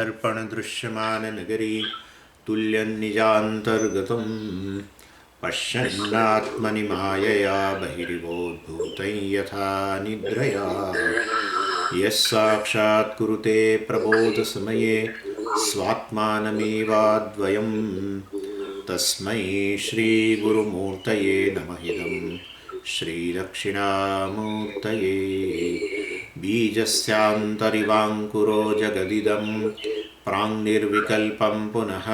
अर्पण दृश्यमान नगरी तुल्यन्निजान्तर्गतं पश्यन्नात्मनि मायया बहिर्वोद्भूतं यथा निद्रया यः साक्षात् कुरुते प्रबोधसमये स्वात्मानमेवाद्वयं तस्मै श्रीगुरुमूर्तये नमः इदं श्रीदक्षिणामूर्तये बीजस्यान्तरिवाङ्कुरो जगदिदं प्राङ्निर्विकल्पं पुनः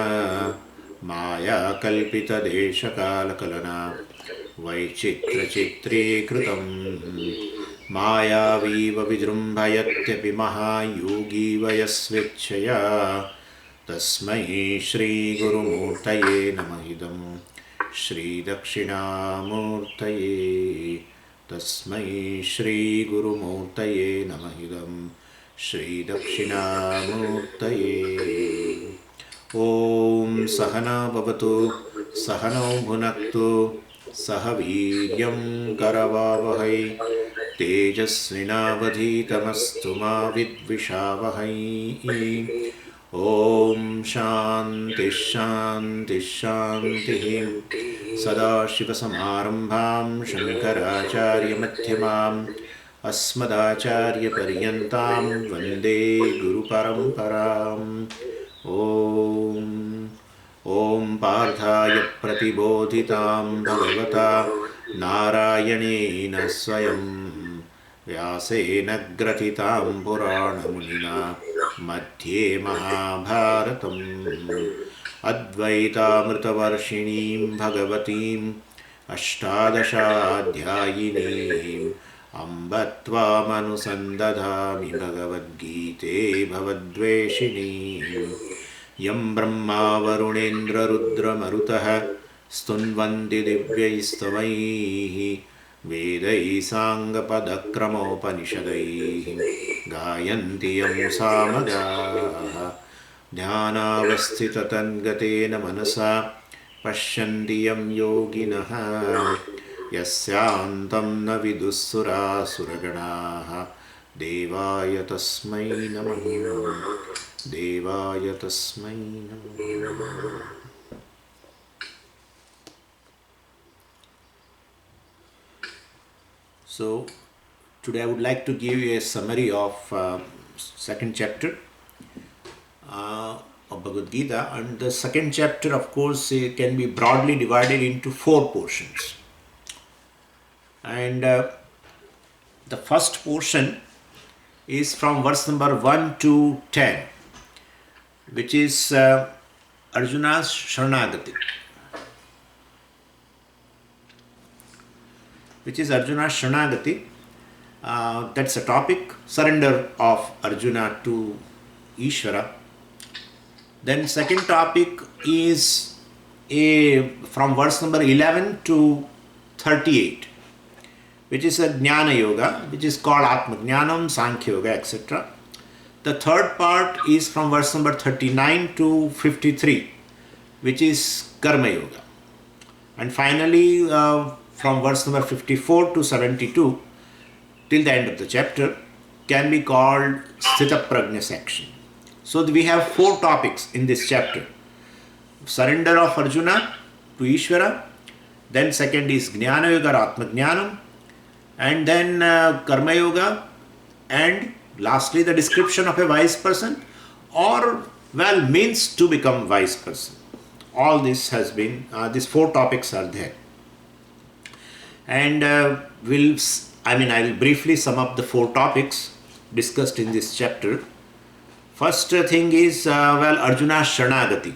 मायाकल्पितदेशकालकलना वैचित्र्यचित्रीकृतं मायावीव विजृम्भयत्यपि महायोगी वयस्वेच्छया तस्मै श्रीगुरुमूर्तये नमः इदं श्रीदक्षिणामूर्तये तस्मै श्रीगुरुमूर्तये नमः इदं श्रीदक्षिणामूर्तये। ॐ सहना भवतु सहनौ भुनक्तु सह वीर्यं करवावहै तेजस्विनावधीतमस्तु मा विद्विषावहै। ॐ शान्ति शान्ति शान्तिः। सदाशिवसमारम्भां शङ्कराचार्यमध्यमाम् अस्मदाचार्यपर्यन्तां वन्दे गुरुपरम्पराम्। ॐ पार्थाय प्रतिबोधितां भगवता नारायणेन स्वयं व्यासेन ग्रथितां पुराणमुनिना मध्ये महाभारतम् अद्वैतामृतवर्षिणीं भगवतीम् अष्टादशाध्यायिनीम् अम्ब त्वामनुसन्दधामि भगवद्गीते भवद्वेषिणीम् यं ब्रह्मा वरुणेन्द्ररुद्रमरुतः स्तुन्वन्ति दिव्यैस्तवैः वेदैः साङ्गपदक्रमोपनिषदैः गायन्ति यं सामगाः ध्यानावस्थिततन्गतेन मनसा पश्यन्ति यं योगिनः यस्यान्तं न विदुःसुरासुरगणाः देवाय तस्मै नमः देवाय तस्मै नमः। So today I would like to give you a summary of second chapter of Bhagavad Gita, and the second chapter, of course, can be broadly divided into 4 portions. And the first portion is from verse number 1 to 10, which is Arjuna's Sharanagati. Which is Arjuna's Sharanagati. That's a topic, surrender of Arjuna to Ishvara. Then second topic is from verse number 11 to 38, which is a Jnana Yoga, which is called Atma Jnanam, Sankhya Yoga, etc. The third part is from verse number 39 to 53, which is Karma Yoga. And finally, from verse number 54 to 72 till the end of the chapter can be called Sthita Prajna section. So we have 4 topics in this chapter. Surrender of Arjuna to Ishvara, then second is Jnana Yoga or Atma Jnanam, and then Karma Yoga, and lastly the description of a wise person, or means to become wise person. All this has been, these 4 topics are there. And I will briefly sum up the 4 topics discussed in this chapter. First thing is Arjuna's Sharanagati.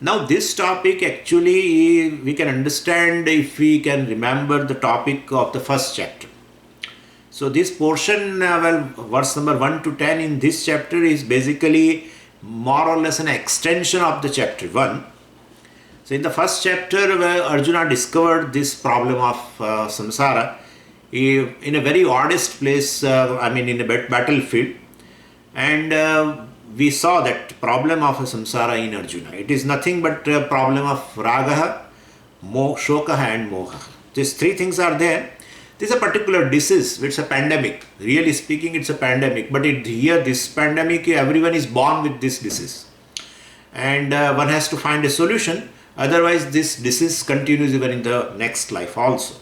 Now this topic actually we can understand if we can remember the topic of the first chapter. So this portion, verse number 1 to 10 in this chapter is basically more or less an extension of the chapter 1. So in the first chapter, where Arjuna discovered this problem of samsara in a very oddest place, in a battlefield, and we saw that problem of a samsara in Arjuna. It is nothing but a problem of ragaha, shokaha and moha. These 3 things are there. This is a particular disease, it's a pandemic. Really speaking, it's a pandemic. But here, this pandemic, everyone is born with this disease. And one has to find a solution. Otherwise, this disease continues even in the next life also.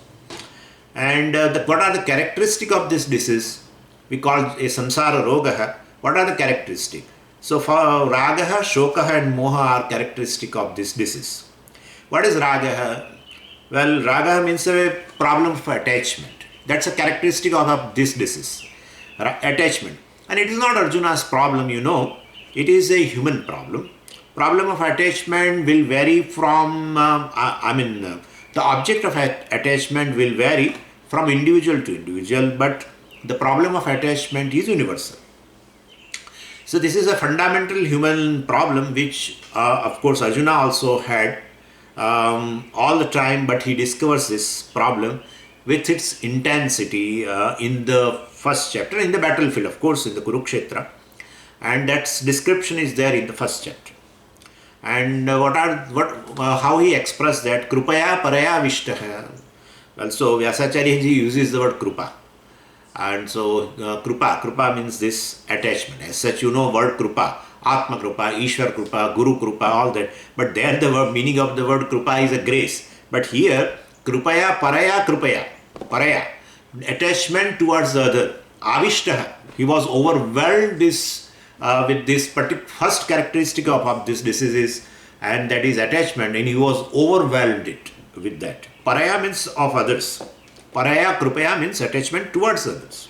And what are the characteristics of this disease? We call it a samsara rogaha. What are the characteristics? So for ragaha, shokaha and moha are characteristic of this disease. What is ragaha? Well, ragaha means a problem of attachment. That's a characteristic of this disease. Attachment. And it is not Arjuna's problem, It is a human problem. Problem of attachment will vary from, the object of attachment will vary from individual to individual, but the problem of attachment is universal. So this is a fundamental human problem which, of course, Arjuna also had all the time, but he discovers this problem with its intensity in the first chapter, in the battlefield, of course, in the Kurukshetra, and that description is there in the first chapter. And how he expressed that, krupaya paraya vishtaha. Well, so Vyasacharya ji uses the word krupa. And so krupa means this attachment. As such, word krupa, Atma Krupa, Ishwar Krupa, Guru Krupa, all that. But there the meaning of the word krupa is a grace. But here, krupaya paraya krupaya, paraya, attachment towards the other. Avishtaha, he was overwhelmed with this first characteristic of this disease, and that is attachment, and he was overwhelmed with that. Paraya means of others. Paraya, krupaya means attachment towards others.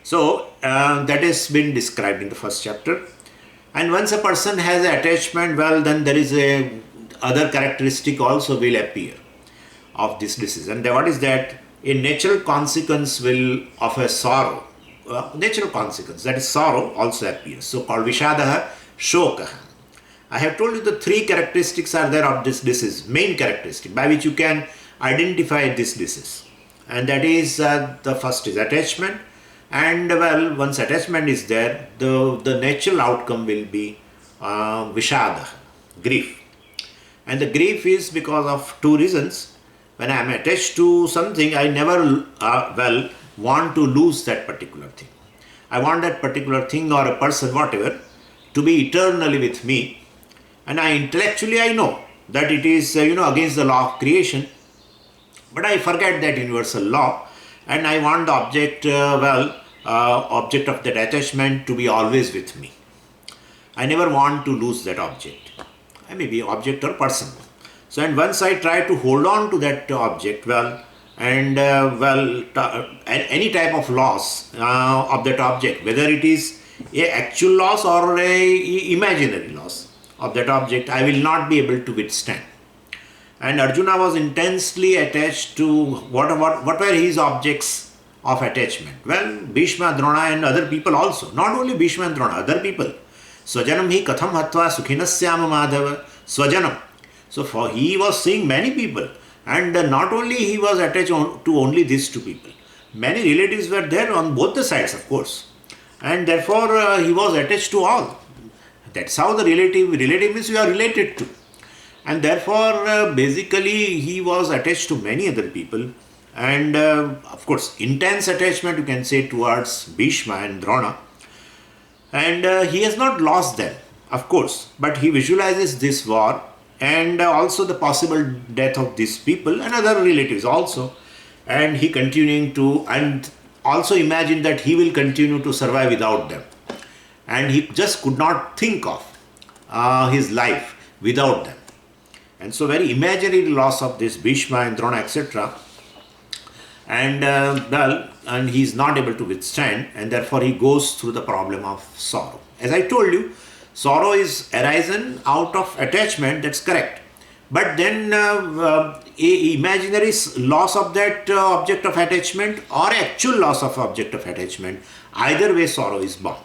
So, that has been described in the first chapter. And once a person has an attachment, well, then there is a other characteristic also will appear of this disease. And what is that? A natural consequence of a sorrow. Natural consequence, that is sorrow, also appears. So called Vishadaha, Shokaha. I have told you the three characteristics are there of this disease, main characteristic by which you can identify this disease. And that is, the first is attachment. And well, once attachment is there, the natural outcome will be Vishadaha, grief. And the grief is because of two reasons. When I am attached to something, I never, want to lose that particular thing. I want that particular thing or a person, whatever, to be eternally with me. And intellectually I know that it is, against the law of creation. But I forget that universal law, and I want the object, object of that attachment to be always with me. I never want to lose that object. I may be object or person. So, and once I try to hold on to that object, any type of loss of that object, whether it is a actual loss or a imaginary loss of that object, I will not be able to withstand. And Arjuna was intensely attached to what were his objects of attachment? Well, Bhishma, Drona and other people also. Not only Bhishma and Drona, other people. Swajanam hi katham hatva sukhinasyama madhava. Swajanam. So he was seeing many people. And not only he was attached to only these two people. Many relatives were there on both the sides, of course. And therefore he was attached to all. That's how the relative means you are related to. And therefore basically he was attached to many other people. And of course intense attachment you can say towards Bhishma and Drona. And he has not lost them, of course. But he visualizes this war and also the possible death of these people and other relatives also. And he continuing to, and also imagine that he will continue to survive without them. And he just could not think of his life without them. And so very imaginary loss of this Bhishma and Drona, etc. And and he is not able to withstand, and therefore he goes through the problem of sorrow. As I told you, sorrow is arisen out of attachment, that's correct. But then imaginary loss of that object of attachment or actual loss of object of attachment, either way sorrow is born.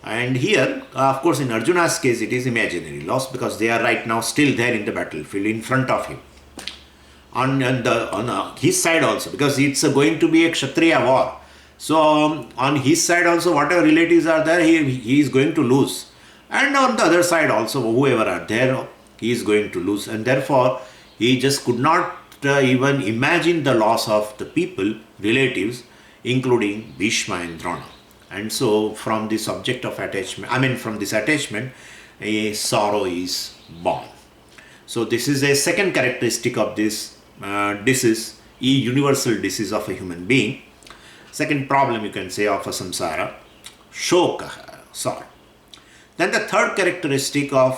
And here, of course, in Arjuna's case, it is imaginary loss because they are right now still there in the battlefield in front of him. On his side also, because it's going to be a Kshatriya war. So on his side also, whatever relatives are there, he is going to lose. And on the other side also, whoever are there, he is going to lose. And therefore, he just could not even imagine the loss of the people, relatives, including Bhishma and Drona. And so from this object of attachment, from this attachment, a sorrow is born. So this is a second characteristic of this disease, a universal disease of a human being. Second problem you can say of a samsara, shoka, sorrow. Then the third characteristic of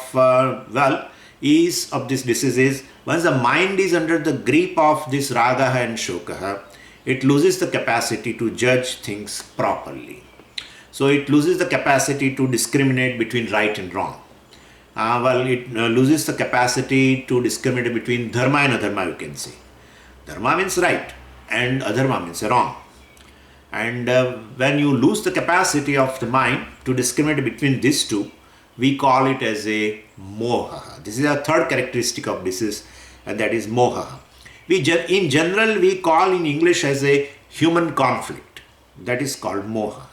is of this disease is, once the mind is under the grip of this raga and shoka, it loses the capacity to judge things properly. So it loses the capacity to discriminate between right and wrong. It loses the capacity to discriminate between dharma and adharma, you can say. Dharma means right and adharma means wrong. And when you lose the capacity of the mind to discriminate between these two, we call it as a moha. This is a third characteristic of disease, and that is moha. In general, we call in English as a human conflict. That is called moha.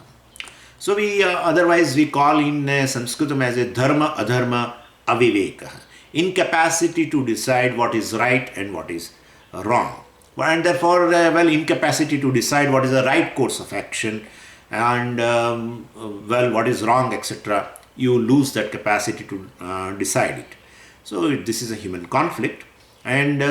So otherwise we call in Sanskritam as a dharma adharma aviveka, incapacity to decide what is right and what is wrong. And therefore, incapacity to decide what is the right course of action and what is wrong, etc. You lose that capacity to decide it. So this is a human conflict, and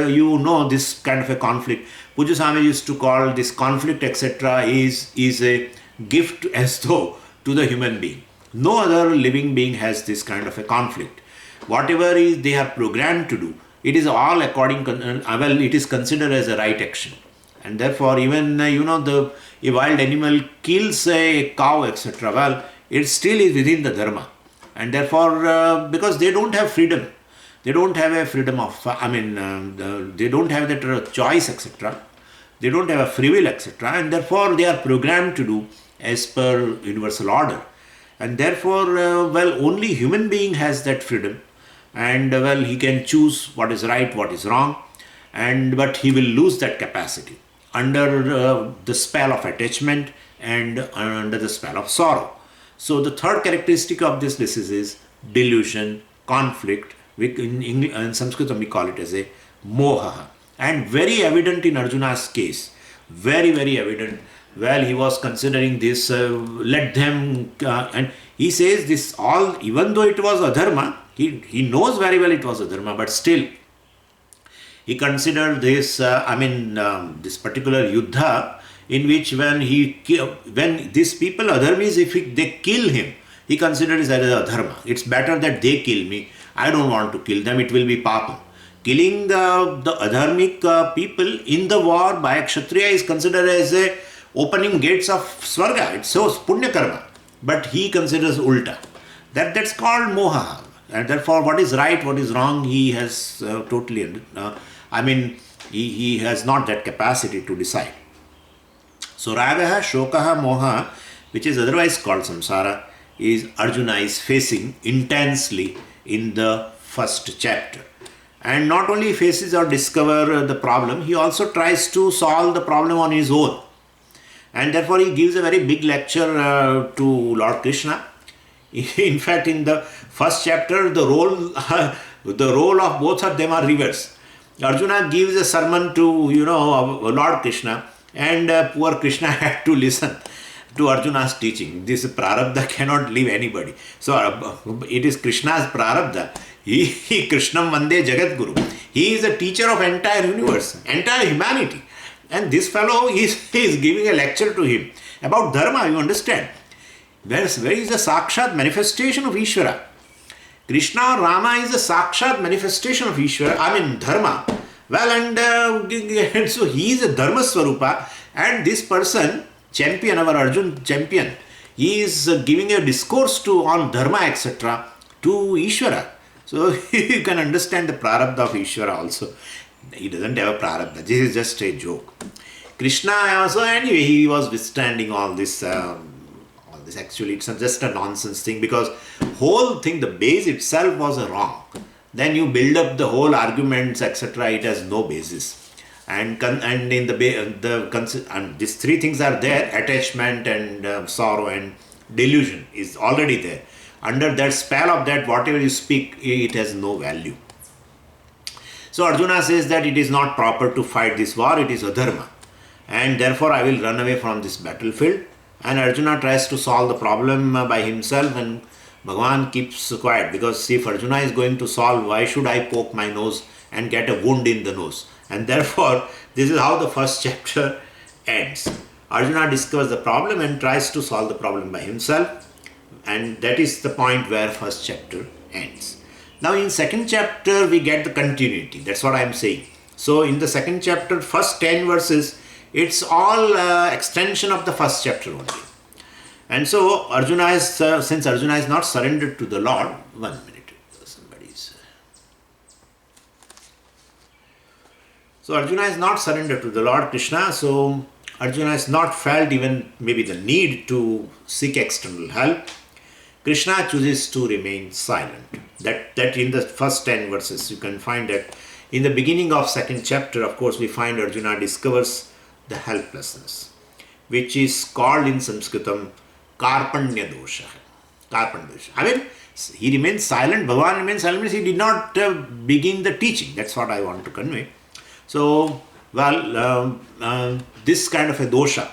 this kind of a conflict, Puja Swami used to call this conflict, etc. is a gift as though to the human being. No other living being has this kind of a conflict. Whatever is they are programmed to do, it is all it is considered as a right action. And therefore, even a wild animal kills a cow, etc. It still is within the dharma. And therefore, because they don't have freedom, they don't have a freedom of, they don't have that choice, etc. They don't have a free will, etc. And therefore, they are programmed to do as per universal order. And therefore, only human being has that freedom. And he can choose what is right, what is wrong. But he will lose that capacity under the spell of attachment and under the spell of sorrow. So the third characteristic of this disease is delusion, conflict. In Sanskrit we call it as a moha. And very evident in Arjuna's case. Very, very evident. He was considering this, let them, and he says this all, even though it was adharma, he knows very well it was adharma, but still he considered this, this particular yuddha, in which when these people, adharmis, if they kill him, he considers it as adharma. It's better that they kill me. I don't want to kill them. It will be papa. Killing the adharmic people in the war by a kshatriya is considered as a opening gates of Swarga. It shows Punya Karma. But he considers ulta. That's called moha. And therefore, what is right, what is wrong, he has he has not that capacity to decide. So ragaha, shokaha, moha, which is otherwise called samsara, is Arjuna is facing intensely in the first chapter. And not only faces or discover the problem, he also tries to solve the problem on his own. And therefore he gives a very big lecture to Lord Krishna. In fact, in the first chapter, the role of both of them are reversed. Arjuna gives a sermon to Lord Krishna, and poor Krishna had to listen to Arjuna's teaching. This prarabdha cannot leave anybody. So it is Krishna's prarabdha. He Krishnam Vande Jagat Guru. He is a teacher of entire universe, entire humanity. And this fellow is giving a lecture to him about dharma, you understand. Where is the Sakshat manifestation of Ishvara? Krishna or Rama is a Sakshat manifestation of Ishvara, dharma. And so he is a dharma swarupa, and this person, champion, our Arjun champion, he is giving a discourse on dharma, etc. to Ishvara. So you can understand the prarabdha of Ishvara also. He doesn't have a prarabdha. This is just a joke. Krishna also, anyway, he was withstanding all this. Actually, it's just a nonsense thing, because whole thing, the base itself was wrong. Then you build up the whole arguments, etc. It has no basis. And in these three things are there: attachment and sorrow and delusion is already there. Under that spell of that, whatever you speak, it has no value. So Arjuna says that it is not proper to fight this war, it is adharma. And therefore I will run away from this battlefield. And Arjuna tries to solve the problem by himself, and Bhagavan keeps quiet, because if Arjuna is going to solve, why should I poke my nose and get a wound in the nose? And therefore, this is how the first chapter ends. Arjuna discovers the problem and tries to solve the problem by himself, and that is the point where first chapter ends. Now in second chapter we get the continuity. That's what I am saying. So in the second chapter, first 10 verses, it's all extension of the first chapter only. And so Arjuna is, since Arjuna is not surrendered to the Lord, 1 minute, somebody's. So Arjuna is not surrendered to the Lord Krishna, so Arjuna has not felt even maybe the need to seek external help. Krishna chooses to remain silent. That in the first 10 verses you can find that. In the beginning of second chapter, of course, we find Arjuna discovers the helplessness, which is called in Sanskritam Karpanya dosha. Karpanya dosha. I mean, he remains silent, Bhagavan remains silent, means he did not begin the teaching. That's what I want to convey. So, this kind of a dosha,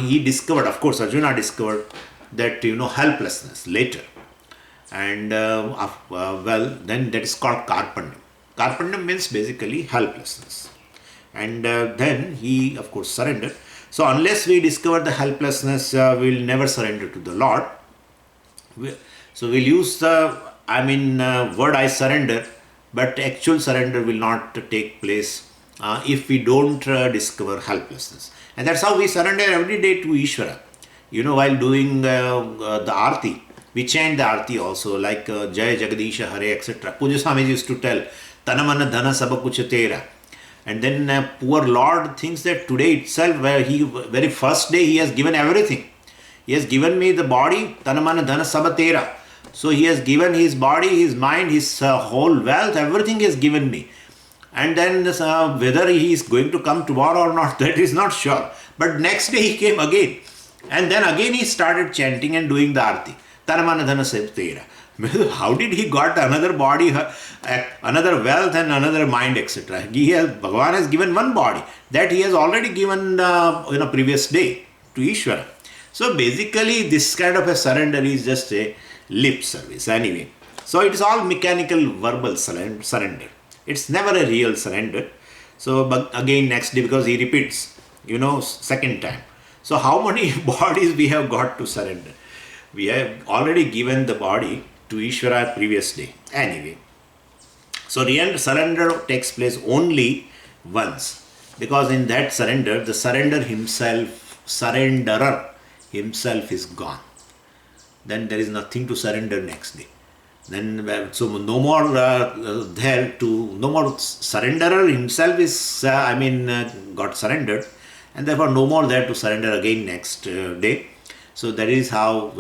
he discovered, of course, Arjuna discovered that, helplessness later. And then that is called Karpanyam. Karpanyam means basically helplessness. And then he, of course, surrendered. So unless we discover the helplessness, we will never surrender to the Lord. So we'll use the, word I surrender, but actual surrender will not take place if we don't discover helplessness. And that's how we surrender every day to Ishvara. While doing the Aarti, we chant the Aarti also, like Jai Jagadisha Hare, etc. Puja Swamiji used to tell, Tanamana Dhana Sabha Kuch Tera. And then poor Lord thinks that today itself, very first day, he has given everything. He has given me the body, Tanamana Dhana Sabha Tera. So he has given his body, his mind, his whole wealth, everything he has given me. And then whether he is going to come tomorrow or not, that is not sure. But next day he came again. And then again he started chanting and doing the Aarti. Tanamana Dhana Sabha Tera. How did he got another body, another wealth and another mind, etc.? Bhagavan has given one body that he has already given previous day to Ishvara. So basically this kind of a surrender is just a lip service anyway. So it is all mechanical verbal surrender. It's never a real surrender. So but again next day, because he repeats, second time. So how many bodies we have got to surrender? We have already given the body to Ishvara previous day. Anyway, so real surrender takes place only once, because in that surrender, the surrenderer himself is gone. Then there is nothing to surrender next day. Then so no more no more surrenderer himself is got surrendered, and therefore no more there to surrender again next day. So that is how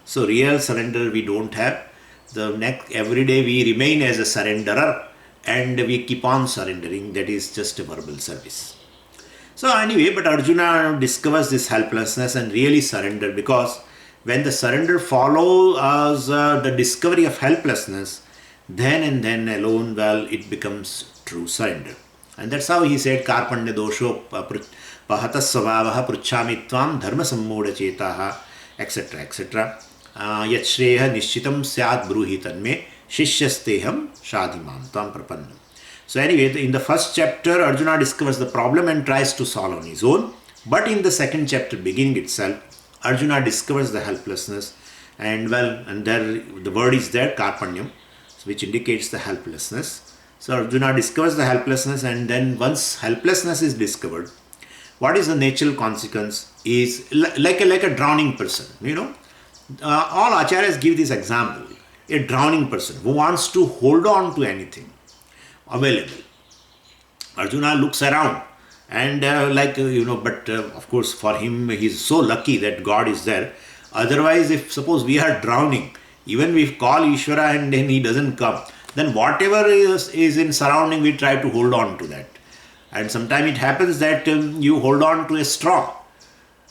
so real surrender we don't have. Every day we remain as a surrenderer and we keep on surrendering. That is just a verbal service. So anyway, but Arjuna discovers this helplessness and really surrender, because when the surrender follows the discovery of helplessness, then and then alone, it becomes true surrender. And that's how he said, Karpanya dosho pahatas svavaha pruchhami tvam dharma sammoda chetaha, etc. etc. Yat shreha nishchitam syat bruhi tanme shishyasteham shadhimam tvam prapannam. So anyway, in the first chapter, Arjuna discovers the problem and tries to solve on his own. But in the second chapter, beginning itself, Arjuna discovers the helplessness, and there the word is there, Karpanyam, which indicates the helplessness. So Arjuna discovers the helplessness, and then once helplessness is discovered, what is the natural consequence is like a drowning person, all acharyas give this example. A drowning person who wants to hold on to anything available. Arjuna looks around and but of course for him he is so lucky that God is there. Otherwise, if suppose we are drowning, even we call Ishvara and then he doesn't come, then whatever is in surrounding, we try to hold on to that. And sometimes it happens that you hold on to a straw,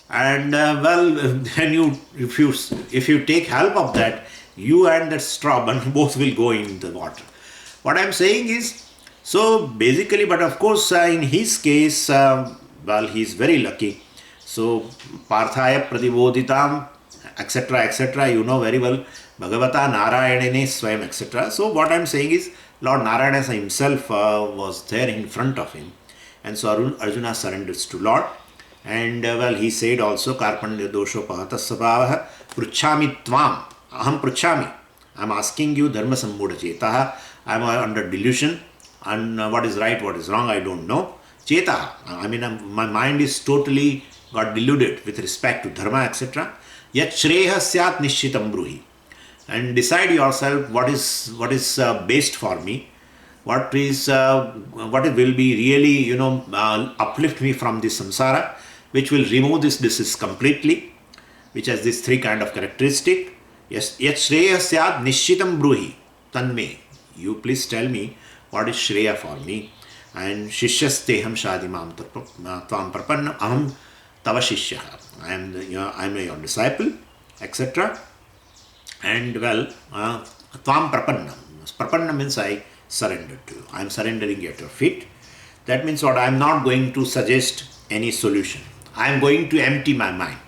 and then if you take help of that, you and that straw both will go in the water. What I'm saying is, so basically, but of course, in his case, well, he's very lucky. So, Parthaya Pradibodhitam, etc., etc., you know very well, Bhagavata Narayane Swayam, etc. So, what I'm saying is, Lord Narayana himself was there in front of him. And so Arjuna surrenders to Lord. And well, he said also, Karpanya dosho pahata sabhavaha pruchhami tvam, aham pruchhami. I'm asking you, dharma sammuda chetaha. I'm under delusion, and what is right, what is wrong, I don't know. Chetaha, I mean, my mind is totally got deluded with respect to dharma, etc. Yat shreha syat nishchitam bruhi. And decide yourself what is best for me, what will be really, uplift me from this samsara, which will remove this disease completely, which has these three kind of characteristic. Yes, yat shreya syad nishchitam bruhi tanme. You please tell me what is shreya for me. And shishyasteham shadimam tvam prapanna aham tava shishya. I am your disciple, etc. And well, tvam prapanna. Prapanna means I surrender to you. I am surrendering at your feet. That means what? I am not going to suggest any solution. I am going to empty my mind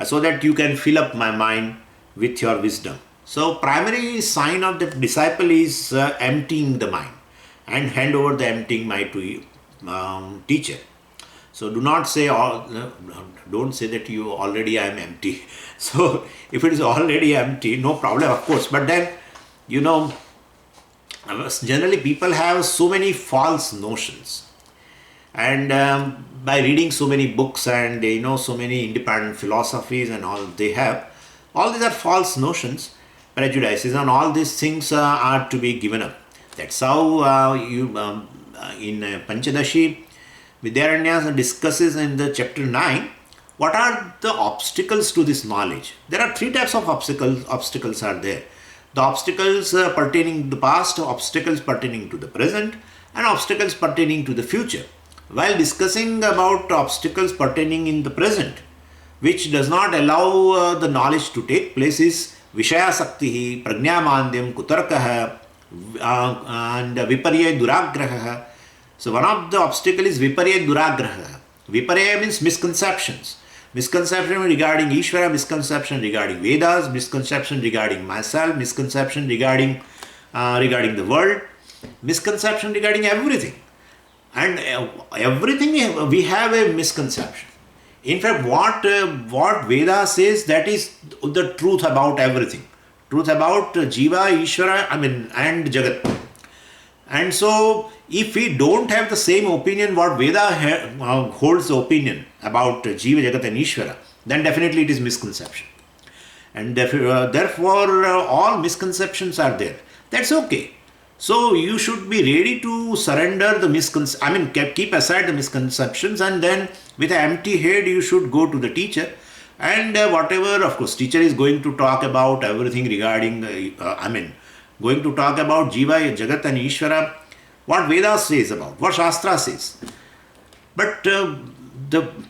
so that you can fill up my mind with your wisdom. So, primary sign of the disciple is emptying the mind and hand over the emptying mind to teacher. So, do not say don't say that you already I am empty. So, if it is already empty, no problem, of course. But then, generally people have so many false notions. And by reading so many books and so many independent philosophies and all they have, all these are false notions, prejudices, and all these things are to be given up. That's how in Panchadashi, Vidyaranya discusses in the chapter 9, what are the obstacles to this knowledge. There are three types of obstacles are there. The obstacles pertaining to the past, obstacles pertaining to the present, and obstacles pertaining to the future. While discussing about obstacles pertaining in the present, which does not allow the knowledge to take place, is Vishaya Saktihi, Prajnamandyam, Kutarkaha, and Viparya Duragraha. So one of the obstacles is Viparya Duragraha. Viparya means misconceptions. Misconception regarding Ishvara, misconception regarding Vedas, misconception regarding myself, misconception regarding the world, misconception regarding everything. And everything we have a misconception. In fact, what Veda says, that is the truth about everything. Truth about Jiva, Ishvara, and Jagat. And so, if we don't have the same opinion what Veda holds the opinion about Jiva, Jagat and Ishvara, then definitely it is misconception. And therefore, all misconceptions are there. That's okay. So, you should be ready to surrender the keep aside the misconceptions, and then with an empty head, you should go to the teacher. And whatever, of course, teacher is going to talk about everything regarding, going to talk about Jiva, Jagat and Ishvara, what Veda says about, what Shastra says. But the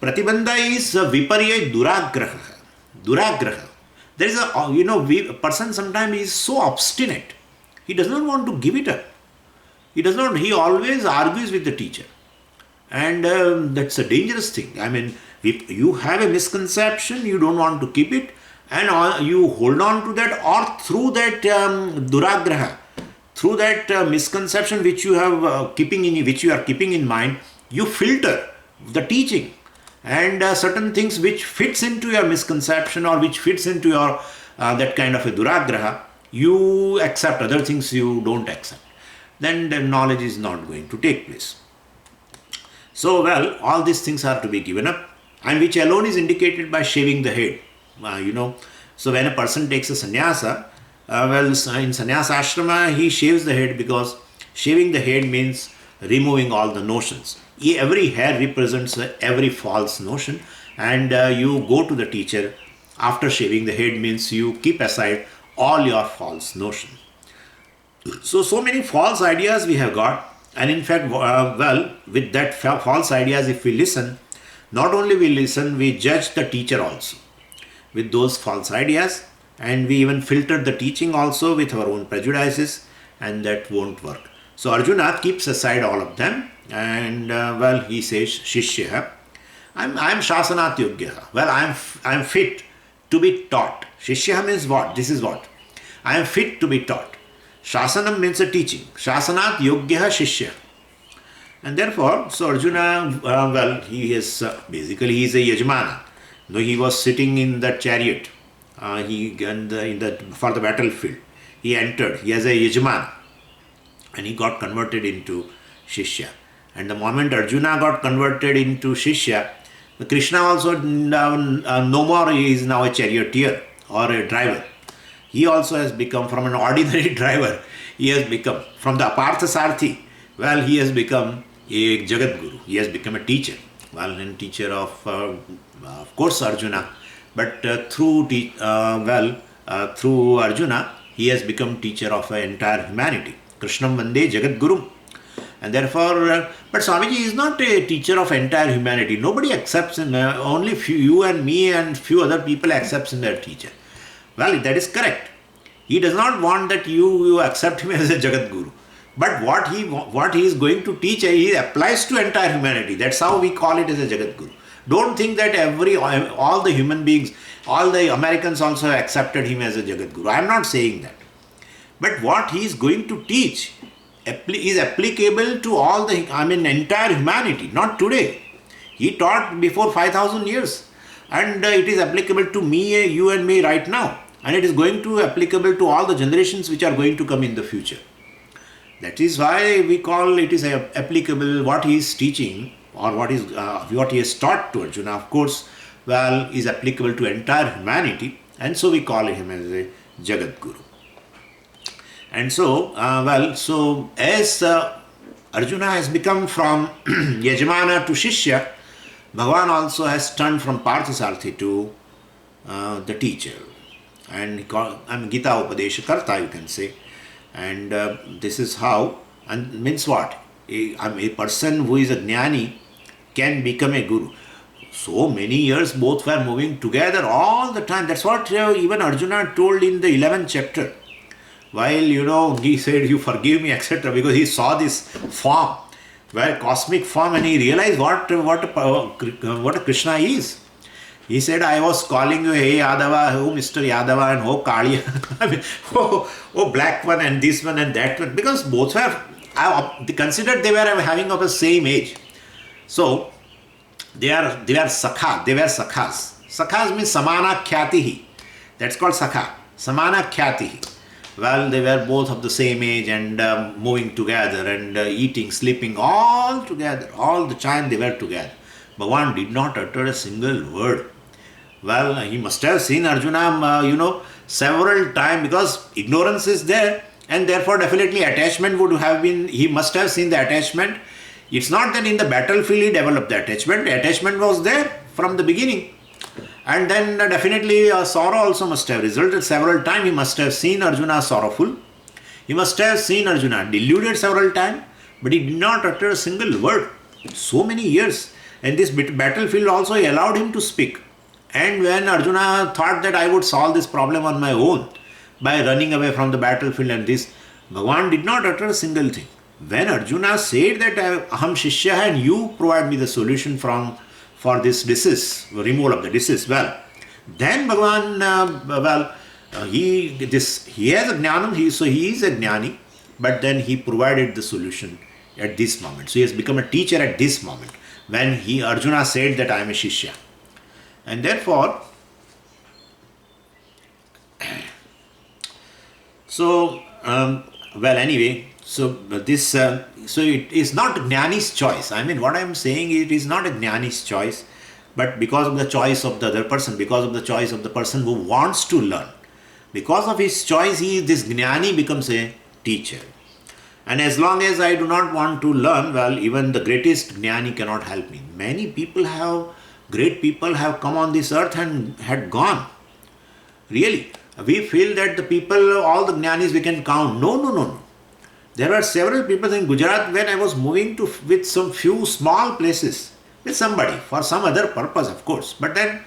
Pratibandha is Viparya Duragraha. Duragraha. There is a person sometimes is so obstinate. He does not want to give it up. He always argues with the teacher. And that's a dangerous thing. If you have a misconception, you don't want to keep it, and you hold on to that, or through that duragraha, through that misconception which you have keeping in mind, you filter the teaching and certain things which fits into your misconception or which fits into your that kind of a duragraha, you accept. Other things you don't accept. Then the knowledge is not going to take place. So, well, all these things are to be given up, and which alone is indicated by shaving the head. So when a person takes a sannyasa, in sannyasa ashrama, he shaves the head, because shaving the head means removing all the notions. Every hair represents every false notion, and you go to the teacher after shaving the head, means you keep aside all your false notions. So many false ideas we have got, and in fact, with that false ideas, if we listen, not only we listen, we judge the teacher also with those false ideas, and we even filter the teaching also with our own prejudices, and that won't work. So Arjuna keeps aside all of them, and he says, Shishya, I'm Shasanat Yogya. Well, I'm fit to be taught. Shishya means what? This is what? I am fit to be taught. Shasanam means a teaching. Shasanat Yogya Shishya. And therefore, so Arjuna, he is basically he is a Yajmana. Though he was sitting in that chariot, for the battlefield, he entered. He has a Yajmana, and he got converted into Shishya. And the moment Arjuna got converted into Shishya, Krishna also no more is now a charioteer or a driver. He also has become from an ordinary driver. He has become from the Apartha Sarthi. Well, he has become a Jagat Guru. He has become a teacher. Well, and teacher of course Arjuna, but through Arjuna, he has become teacher of the entire humanity. Krishnam Vande Jagat Guru. And therefore, but Swamiji is not a teacher of entire humanity. Nobody accepts him. Only you and me and few other people accepts him as a teacher. Well, that is correct. He does not want that you accept him as a Jagat Guru. But what he is going to teach, he applies to entire humanity. That's how we call it as a Jagat Guru. Don't think that all the human beings, all the Americans also accepted him as a Jagat Guru. I am not saying that. But what he is going to teach is applicable to entire humanity, not today. He taught before 5,000 years, and it is applicable to me, you and me right now, and it is going to applicable to all the generations which are going to come in the future. That is why we call it is applicable. What he is teaching or what he has taught to Arjuna, of course, is applicable to entire humanity, and so we call him as a Jagat Guru. And so, as Arjuna has become from Yajmana to Shishya, Bhagavan also has turned from Parthasarthi to the teacher. And Gita Upadesha Karta, you can say. And this is how, and means what? A person who is a Jnani can become a Guru. So many years both were moving together all the time. That's what even Arjuna told in the 11th chapter. While, he said, you forgive me, etc. Because he saw this form, cosmic form, and he realized what Krishna is. He said, I was calling you, hey Yadava, oh Mr. Yadava, and oh Kaliya, oh black one, and this one, and that one. Because both were, they considered they were having of the same age. So, they were sakhas. Sakhas means samana khyatihi. That's called sakha. Samana khyatihi. Well, they were both of the same age and moving together and eating, sleeping, all together. All the time they were together. Bhagavan did not utter a single word. Well, he must have seen Arjuna, several times, because ignorance is there, and therefore definitely attachment would have been, he must have seen the attachment. It's not that in the battlefield he developed the attachment. The attachment was there from the beginning. And then definitely sorrow also must have resulted several times. He must have seen Arjuna sorrowful. He must have seen Arjuna deluded several times, but he did not utter a single word. So many years. And this battlefield also allowed him to speak. And when Arjuna thought that I would solve this problem on my own by running away from the battlefield and this, Bhagavan did not utter a single thing. When Arjuna said that Aham Shishya and you provide me the solution for this disease, removal of the disease, then Bhagavan, he has a jnanam, so he is a jnani, but then he provided the solution at this moment. So he has become a teacher at this moment, when Arjuna said that I am a Shishya. And therefore, anyway, so it is not Jnani's choice. What I am saying, it is not a Jnani's choice, but because of the choice of the other person, because of the choice of the person who wants to learn. Because of his choice, this Jnani becomes a teacher. And as long as I do not want to learn, even the greatest Jnani cannot help me. Great people have come on this earth and had gone. Really, we feel that the people, all the Jnanis we can count. No. There were several people in Gujarat when I was moving with some few small places with somebody for some other purpose, of course. But then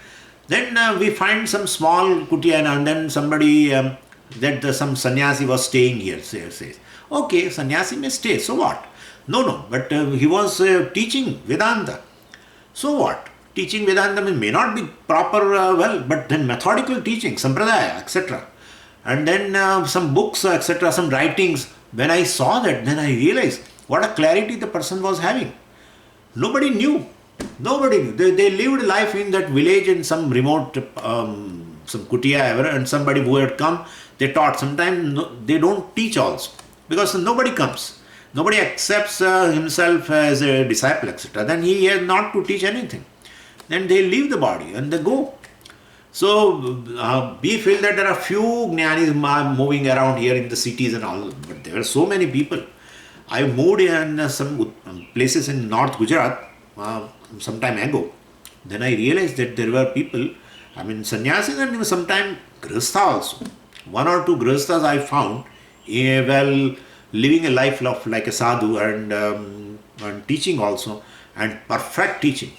we find some small kutia and then somebody that some sannyasi was staying here, says. Okay, sannyasi may stay, so what? No, but he was teaching Vedanta. So what? Teaching Vedanta may not be proper, but then methodical teaching, sampradaya, etc. And then some books, etc., some writings. When I saw that, then I realized what a clarity the person was having. Nobody knew. Nobody knew. They lived life in that village in some remote, some kutia ever, and somebody who had come, they taught. Sometimes they don't teach also, because nobody comes. Nobody accepts himself as a disciple, etc. Then he has not to teach anything. Then they leave the body and they go. So we feel that there are few jnanis moving around here in the cities and all, but there are so many people. I moved in some places in North Gujarat some time ago. Then I realized that there were people, sannyasis and sometimes grihastha also. One or two grihasthas I found, living a life of like a sadhu and teaching also, and perfect teaching.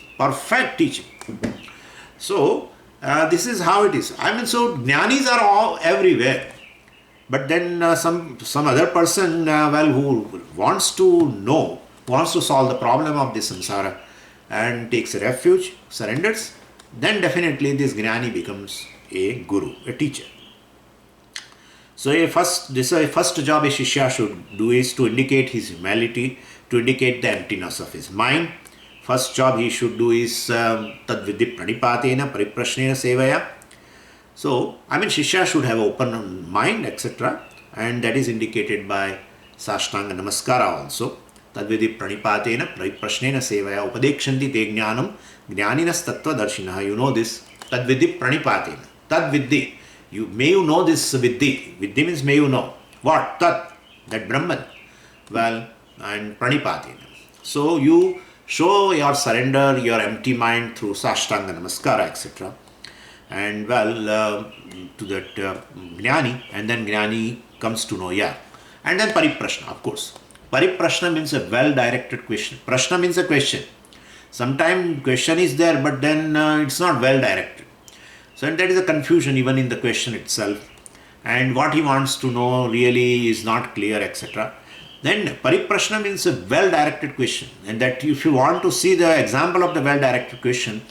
So this is how it is. So jnanis are all everywhere. But then some other person who wants to solve the problem of this samsara and takes a refuge, surrenders, then definitely this jnani becomes a guru, a teacher. So a first job a shishya should do is to indicate his humility, to indicate the emptiness of his mind. First job he should do is tadvidhi pranipatena pariprashnena sevaya. So, shishya should have open mind, etc. And that is indicated by Sashtanga Namaskara also. Tadvidhi pranipatena pariprashnena sevaya upadekshanti te jnanam jnaninas tattva darshinaha. You know this. Tadvidhi pranipatena. Tadvidhi. May you know this vidhi. Vidhi means may you know. What? Tat. That Brahman. Well, and pranipatena. So, you show your surrender, your empty mind through Sashtanga Namaskara, etc. And to that jnani, and then jnani comes to know, and then pariprashna, of course. Pariprashna means a well-directed question. Prashna means a question. Sometimes question is there, but then it's not well-directed. So that is a confusion even in the question itself. And what he wants to know really is not clear, etc. Then pariprashna means a well-directed question. And that if you want to see the example of the well-directed question,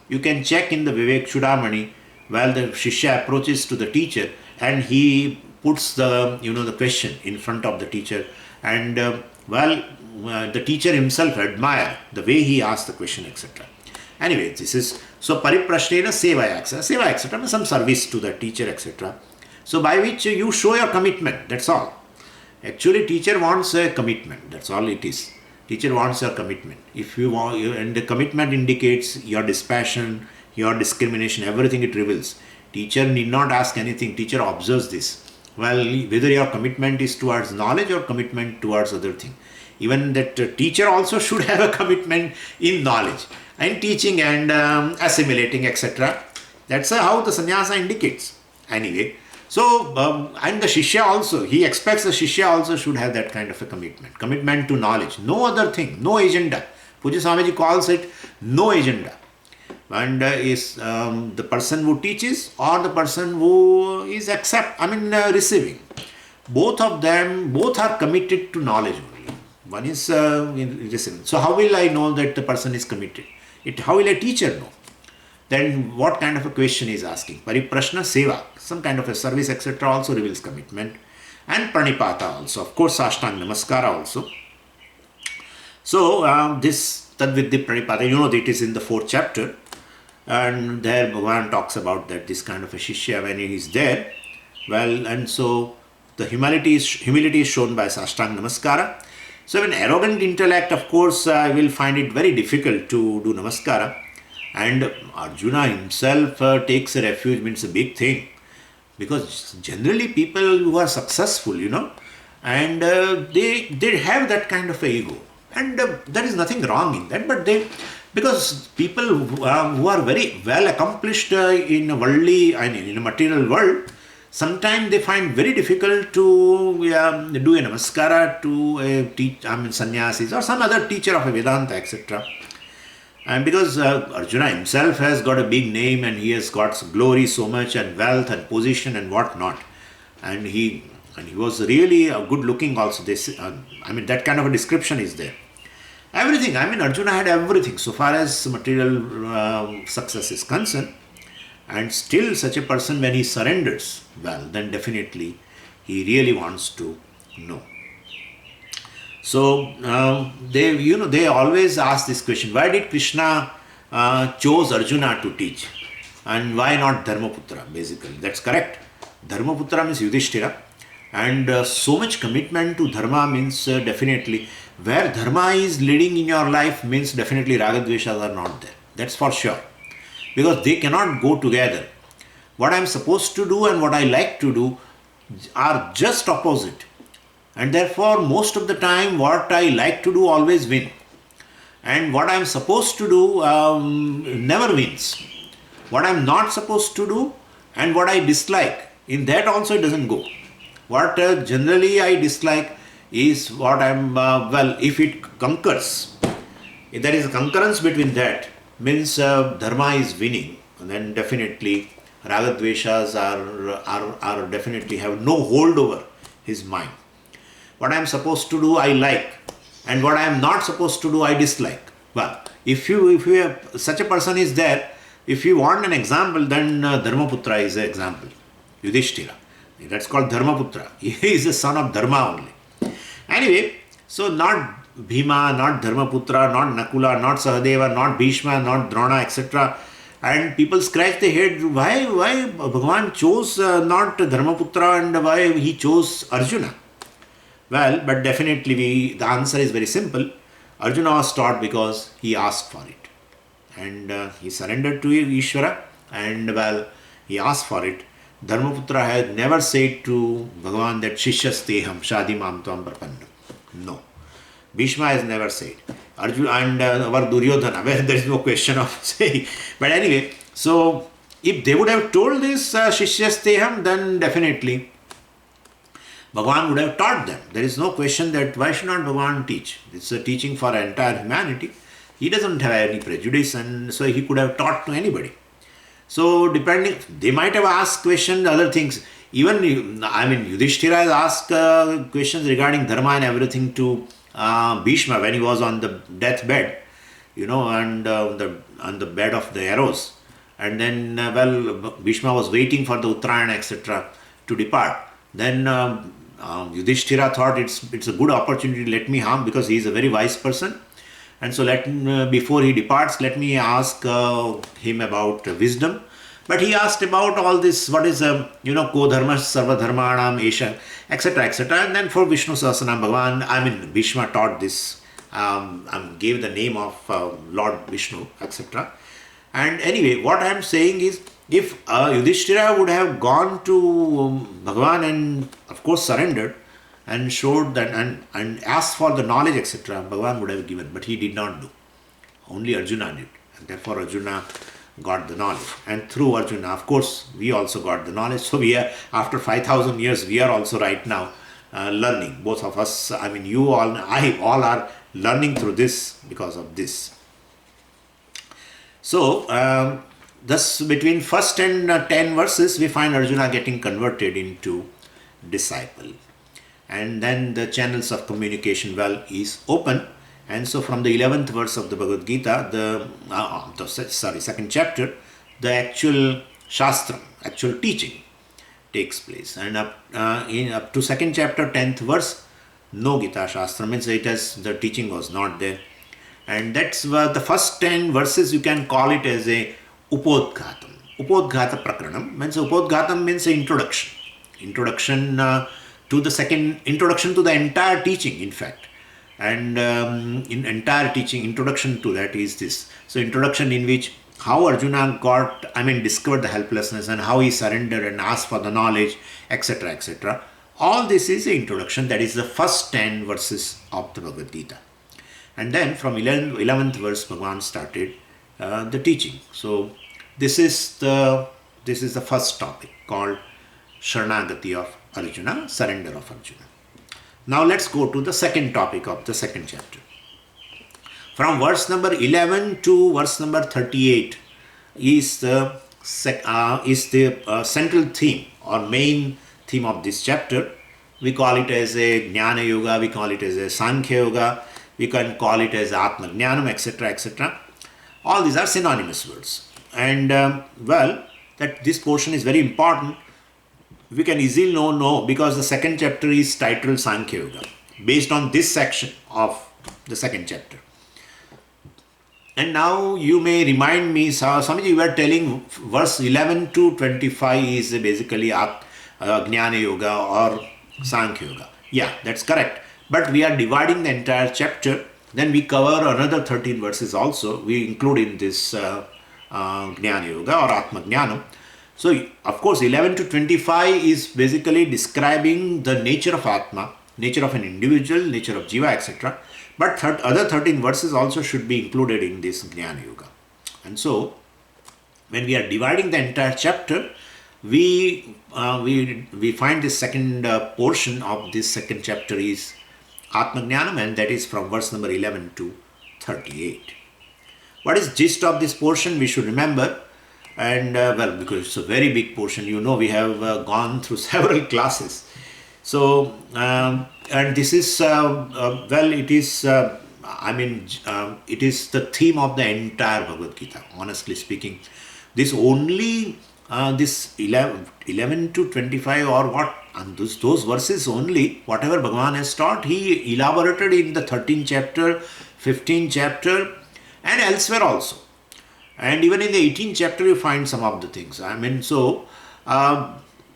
you can check in the Vivek Chudamani. The shishya approaches to the teacher and he puts the question in front of the teacher, and the teacher himself admire the way he asks the question, etc. Anyway, this is so pariprashnena sevaya, etc. Means some service to the teacher, etc. So by which you show your commitment. That's all. Actually, teacher wants a commitment. That's all it is. Teacher wants your commitment. If you want, and the commitment indicates your dispassion, your discrimination, everything it reveals. Teacher need not ask anything. Teacher observes this. Whether your commitment is towards knowledge or commitment towards other thing. Even that teacher also should have a commitment in knowledge and teaching and assimilating, etc. That's how the sannyasa indicates. Anyway, so and the shishya also, he expects the shishya also should have that kind of a commitment to knowledge. No other thing, no agenda. Puja Swamiji calls it no agenda. And is the person who teaches or the person who is receiving. Both are committed to knowledge only. One is receiving. So how will I know that the person is committed? How will a teacher know? Then what kind of a question is asking? Pariprashna seva, some kind of a service, etc. also reveals commitment. And pranipata also, of course, Ashtanga Namaskara also. So this Tadvidhi Pranipata, it is in the 4th chapter. And there Bhagavan talks about that this kind of a shishya when he is there. And so the humility is shown by Sashtanga Namaskara. So an arrogant intellect, of course, will find it very difficult to do Namaskara. And Arjuna himself takes a refuge, means a big thing. Because generally people who are successful, and they have that kind of a ego. And there is nothing wrong in that. But because people who are very well accomplished in a worldly, in a material world, sometimes they find very difficult to do a namaskara to a sannyasis or some other teacher of a Vedanta, etc. And because Arjuna himself has got a big name and he has got glory so much and wealth and position and what not. and he was really good looking also. That kind of a description is there. Everything, Arjuna had everything so far as material success is concerned. And still such a person, when he surrenders, well, then definitely he really wants to know. So they always ask this question: why did Krishna chose Arjuna to teach, and why not Dharmaputra? Basically, that's correct. Dharmaputra means Yudhishthira, and so much commitment to dharma means definitely where dharma is leading in your life means definitely ragadveshas are not there. That's for sure, because they cannot go together. What I am supposed to do and what I like to do are just opposite. And therefore, most of the time, what I like to do always win. And what I am supposed to do never wins. What I am not supposed to do and what I dislike, in that also it doesn't go. What generally I dislike is what I am, if it conquers, if there is a concurrence between that, means dharma is winning, and then definitely ragadveshas are definitely have no hold over his mind. What I am supposed to do I like, and what I am not supposed to do I dislike. Well, if you have, such a person is there, if you want an example, then Dharmaputra is an example. Yudhishthira, that's called Dharmaputra. He is the son of Dharma only. Anyway, so not Bhima, not Dharmaputra, not Nakula, not Sahadeva, not Bhishma, not Drona, etc. And people scratch their head, why Bhagavan chose not Dharmaputra and why he chose Arjuna? Well, but definitely the answer is very simple. Arjuna was taught because he asked for it. And he surrendered to Ishvara, and well, he asked for it. Dharmaputra had never said to Bhagavan that Shishyasteham Shadi Mam Tvam Prapanna. No. Bhishma has never said. Arjuna and our Duryodhana, where there is no question of saying. But anyway, so if they would have told this Shishyasteham, then definitely Bhagavan would have taught them. There is no question that why should not Bhagavan teach? It's a teaching for entire humanity. He doesn't have any prejudice, and so he could have taught to anybody. So depending, they might have asked questions, other things. Even, Yudhishthira has asked questions regarding dharma and everything to Bhishma when he was on the deathbed, and on the bed of the arrows. And then, Bhishma was waiting for the Uttarayana, etc. to depart. Then Yudhishthira thought it's a good opportunity, let me harm, because he is a very wise person. And so before he departs, let me ask him about wisdom. But he asked about all this, what is, ko dharma sarva dharmanam esha, etc., etc. And then for Vishnu Sahasranam, Bhagavan, Bhishma taught this, gave the name of Lord Vishnu, etc. And anyway, what I am saying is, if Yudhishthira would have gone to Bhagavan and of course surrendered and showed that and asked for the knowledge, etc., Bhagavan would have given, but he did not do. Only Arjuna did, and therefore Arjuna got the knowledge. And through Arjuna, of course, we also got the knowledge. So we are, after 5,000 years, we are also right now learning. Both of us, you all, I all are learning through this because of this. So, thus between first and 10 verses, we find Arjuna getting converted into disciple. And then the channels of communication is open. And so from the 11th verse of the Bhagavad Gita, second chapter, the actual Shastra, actual teaching takes place. And up to second chapter, 10th verse, no Gita Shastra, means the teaching was not there. And that's the first 10 verses, you can call it as a Upodghatam. Upodghata Prakranam means Upodghatam means introduction. Introduction to the entire teaching, in fact. And in entire teaching, introduction to that is this. So introduction in which how Arjuna discovered the helplessness and how he surrendered and asked for the knowledge, etc., etc. All this is the introduction. That is the first 10 verses of the Bhagavad Gita. And then from 11th verse, Bhagavan started the teaching. So this is the first topic called Sharanagati of Arjuna, surrender of Arjuna. Now let's go to the second topic of the second chapter. From verse number 11 to verse number 38 is the central theme or main theme of this chapter. We call it as a Jnana Yoga, we call it as a Sankhya Yoga, we can call it as Atma Jnanam, etc., etc. All these are synonymous words. And that this portion is very important. We can easily know because the second chapter is titled Sankhya Yoga, based on this section of the second chapter. And now you may remind me, some of you were telling verse 11 to 25 is basically Jnana Yoga or Sankhya Yoga. Yeah, that's correct. But we are dividing the entire chapter. Then we cover another 13 verses also. We include in this Jnana Yoga or Atma Jnanam. So, of course, 11 to 25 is basically describing the nature of Atma, nature of an individual, nature of Jiva, etc. But other 13 verses also should be included in this Jnana Yoga. And so, when we are dividing the entire chapter, we find this second portion of this second chapter is Atma Jnanam, and that is from verse number 11 to 38. What is gist of this portion? We should remember, and because it's a very big portion, we have gone through several classes. So, and this is, it is, it is the theme of the entire Bhagavad Gita, honestly speaking. This only, this 11 to 25 or what, and those verses only, whatever Bhagavan has taught, he elaborated in the 13th chapter, 15th chapter, and elsewhere also. And even in the 18th chapter, you find some of the things.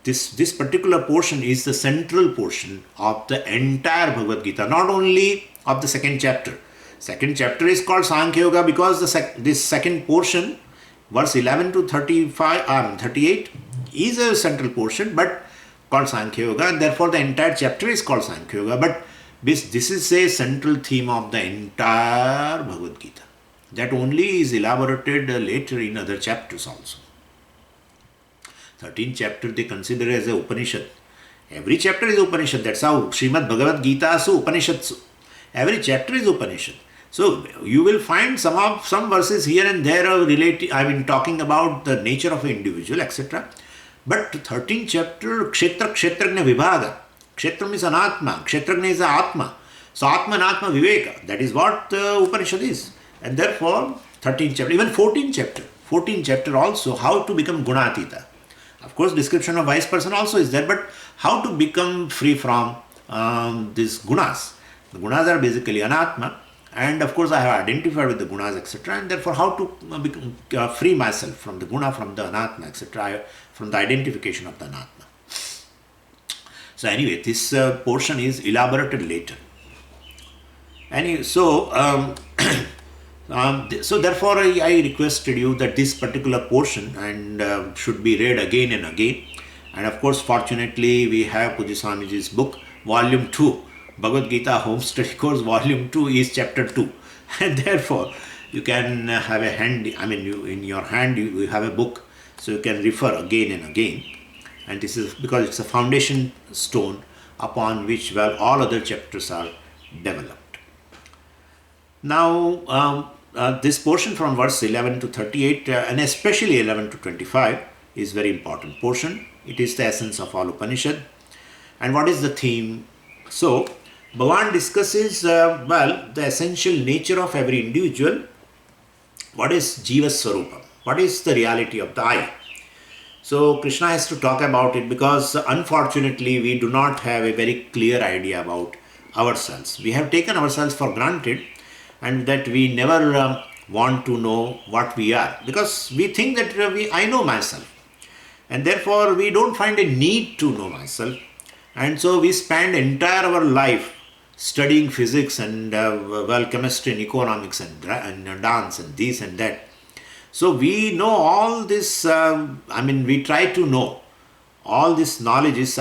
This particular portion is the central portion of the entire Bhagavad Gita, not only of the second chapter. Second chapter is called Sankhya Yoga because this second portion, verse 11 to 38, is a central portion, but called Sankhya Yoga, and therefore the entire chapter is called Sankhya Yoga. But this is a central theme of the entire Bhagavad Gita. That only is elaborated later in other chapters also. 13th chapter they consider as a Upanishad. Every chapter is Upanishad. That's how Srimad Bhagavad Gita su Upanishadsu. Every chapter is Upanishad. So you will find some verses here and there are related, talking about the nature of an individual, etc. But 13th chapter, Kshetragna Vibhaga. Kshetra is Anatma, Kshetragna is Atma. So Atma and Atma Viveka, that is what Upanishad is. And therefore, 13th chapter, even 14th chapter also, how to become Gunatita. Of course, description of wise person also is there, but how to become free from these gunas. The gunas are basically Anatma, and of course I have identified with the gunas, etc. And therefore, how to free myself from the guna, from the Anatma, etc., from the identification of the Anatma. So anyway, this portion is elaborated later. Anyway, so therefore I requested you that this particular portion and should be read again and again. And of course, fortunately, we have Puja Swamiji's book, Volume 2, Bhagavad Gita Home Study Course, Volume 2 is Chapter 2. And therefore, you can have a hand, in your hand you have a book, so you can refer again and again. And this is because it's a foundation stone upon which all other chapters are developed. Now, this portion from verse 11 to 38 and especially 11 to 25 is very important portion. It is the essence of all Upanishad. And what is the theme? So, Bhagavan discusses, the essential nature of every individual. What is Jiva Swarupa? What is the reality of the I? So, Krishna has to talk about it because unfortunately we do not have a very clear idea about ourselves. We have taken ourselves for granted, and that we never want to know what we are, because we think that I know myself, and therefore we don't find a need to know myself, and so we spend entire our life studying physics and chemistry and economics and dance and this and that. So we know all this, we try to know all these knowledges,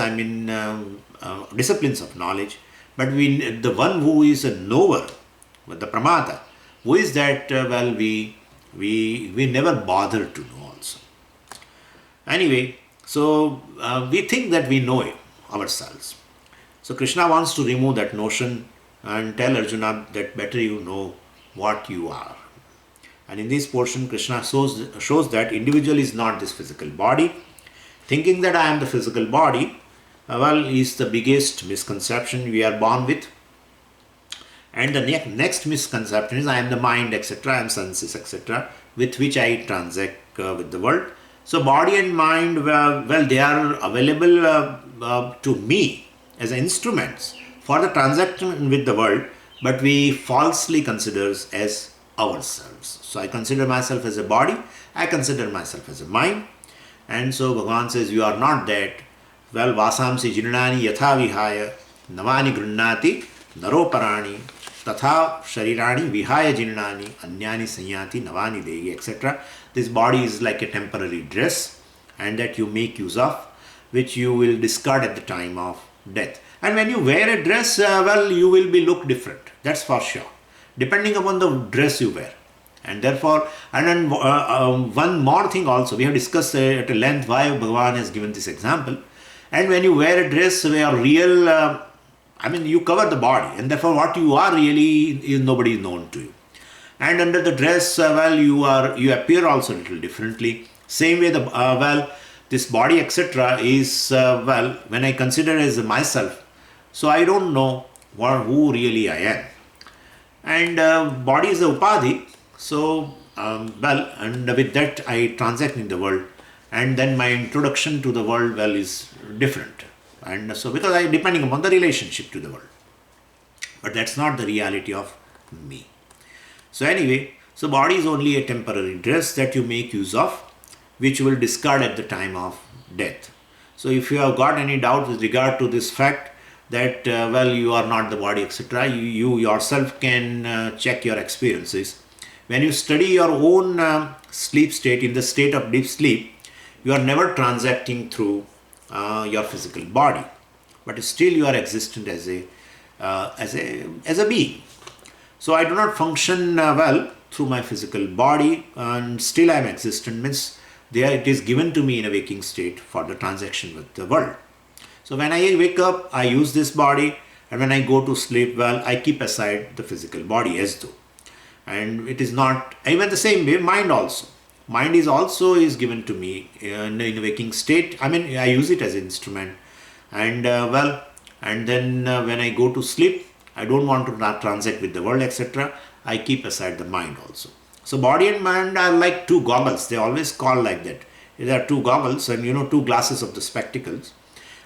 disciplines of knowledge, but the one who is a knower, the Pramata, who is that, we never bother to know also. Anyway, so we think that we know ourselves. So Krishna wants to remove that notion and tell Arjuna that better you know what you are. And in this portion, Krishna shows that individual is not this physical body. Thinking that I am the physical body, is the biggest misconception we are born with. And the next misconception is I am the mind, etc., I am senses, etc., with which I transact with the world. So body and mind, they are available to me as instruments for the transaction with the world, but we falsely consider as ourselves. So I consider myself as a body, I consider myself as a mind, and so Bhagavan says, you are not that. Well, vasamsi jirnani yatha vihaya navani grunnati naroparani tatha sharirani vihaya jirnani anyani sanyati navani degi, etc. This body is like a temporary dress, and that you make use of, which you will discard at the time of death. And when you wear a dress, you will be look different, that's for sure, depending upon the dress you wear. And therefore, and then one more thing also, we have discussed at a length why Bhagavan has given this example. And when you wear a dress where real, you cover the body, and therefore what you are really is nobody is known to you. And under the dress, you appear also a little differently. Same way, this body, etc., is when I consider as myself, so I don't know who really I am. And body is the upadhi. So, and with that I transact in the world, and then my introduction to the world, is different. And so, because depending upon the relationship to the world. But that's not the reality of me. So anyway, so body is only a temporary dress that you make use of, which you will discard at the time of death. So if you have got any doubt with regard to this fact, that you are not the body, etc., you yourself can check your experiences. When you study your own sleep state, in the state of deep sleep, you are never transacting through your physical body, but still you are existent as a being. So I do not function through my physical body, and still I am existent, means it is given to me in a waking state for the transaction with the world. So when I wake up, I use this body, and when I go to sleep, I keep aside the physical body as though. And it is not, even the same way, mind also. Mind is given to me in a waking state. I use it as an instrument. And and then when I go to sleep, I don't want to transact with the world, etc. I keep aside the mind also. So body and mind are like two goggles. They always call like that. There are two goggles and two glasses of the spectacles.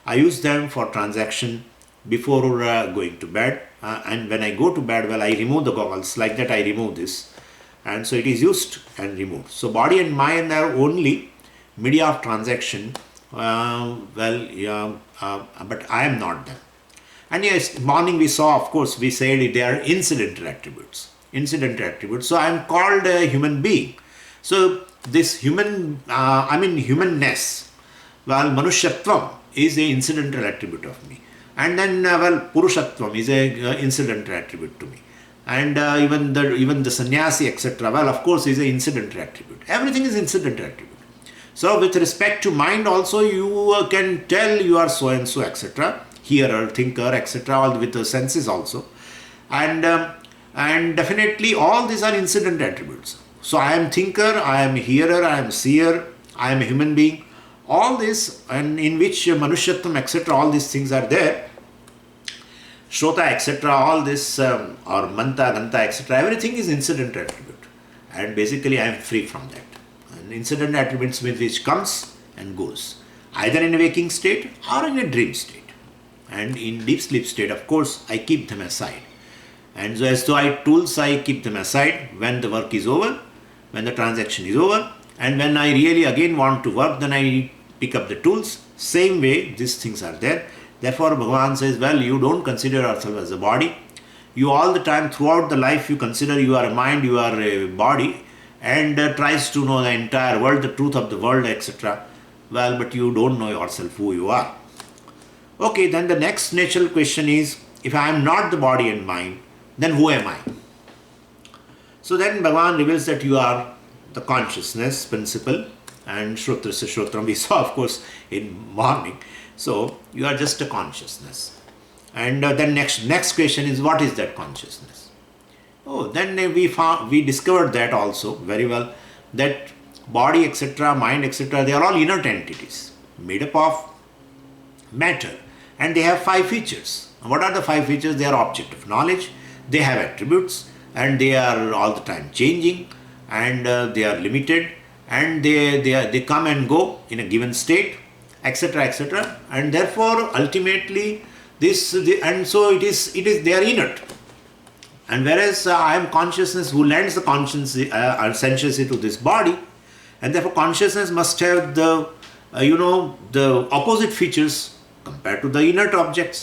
I use them for transaction before going to bed. And when I go to bed, I remove the goggles. Like that, I remove this. And so it is used and removed. So body and mind are only media of transaction. But I am not them. And yes, morning we saw, of course, we said they are incidental attributes. So I am called a human being. So this humanness, manushyatvam is a incidental attribute of me. And then, purushatvam is a incidental attribute to me. And even the sannyasi, etc., of course, is an incidental attribute. Everything is incidental attribute. So with respect to mind also, you can tell you are so and so, etc., hearer, thinker, etc., all with the senses also. And definitely all these are incident attributes. So I am thinker, I am hearer, I am seer, I am a human being. All this, and in which manushyatvam, etc., all these things are there. Shrota, etc., all this, or manta, ganta, etc., everything is incident attribute. And basically I am free from that. And incident attributes with which comes and goes, either in a waking state or in a dream state. And in deep sleep state, of course, I keep them aside. And so as though tools, I keep them aside when the work is over, when the transaction is over. And when I really again want to work, then I pick up the tools. Same way, these things are there. Therefore, Bhagavan says, you don't consider yourself as a body. You all the time, throughout the life, you consider you are a mind, you are a body, and tries to know the entire world, the truth of the world, etc. But you don't know yourself, who you are. Okay, then the next natural question is, if I am not the body and mind, then who am I? So then Bhagavan reveals that you are the consciousness principle, and Shrotrasya Shrotram we saw, of course, in morning. So you are just a consciousness. And then next question is, what is that consciousness? Oh, then we discovered that also very well, that body, etc., mind, etc., they are all inert entities made up of matter. and they have 5 features. What are the 5 features? They are object of knowledge, they have attributes, and they are all the time changing, and they are limited, and they come and go in a given state, etc., etc. And therefore ultimately and so it is they are inert. And whereas I am consciousness who lends the consciousness to this body, and therefore consciousness must have the the opposite features compared to the inert objects,